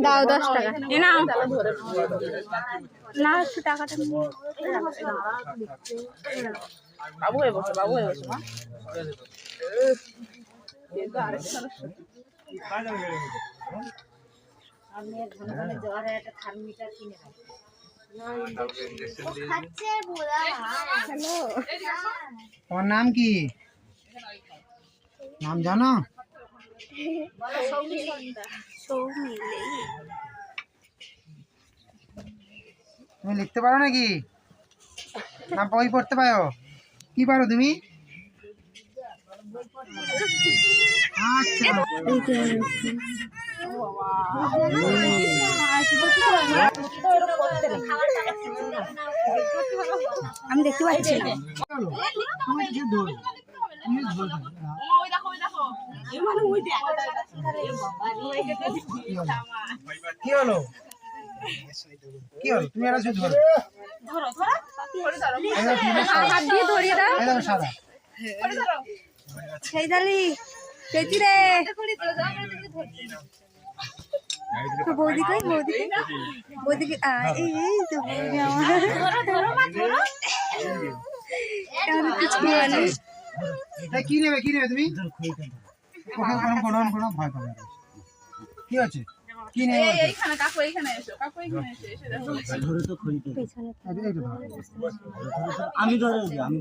দাও 10 টাকা এ নাও না একটু টাকাটা বাবু হয়ে বসো মা আমি ঘন ঘন জ্বর একটা থার্মোমিটার কিনে খাচ্ছে বলা হ্যালো তোমার নাম কি নাম জানো তুমি লিখতে পারো নাকি না বই পড়তে পারো কি পারো তুমি আচ্ছা আমি দেখতে পাচ্ছি না কি হলো কি হলো তুমি এটা শুধু ধরো হাত দিয়ে ধরিয়ে দাও একদম সাদা সেই দালি পেটি রে বৌদি কই বৌদি এই তো বৌদি আমার কেন কিছু বলে কি নেবে তুমি কোনো ভয় পাবে না কি আছে কি নেবে এইখানে কাকু এইখানে এসো এসে দেখো আমি ধরে আমি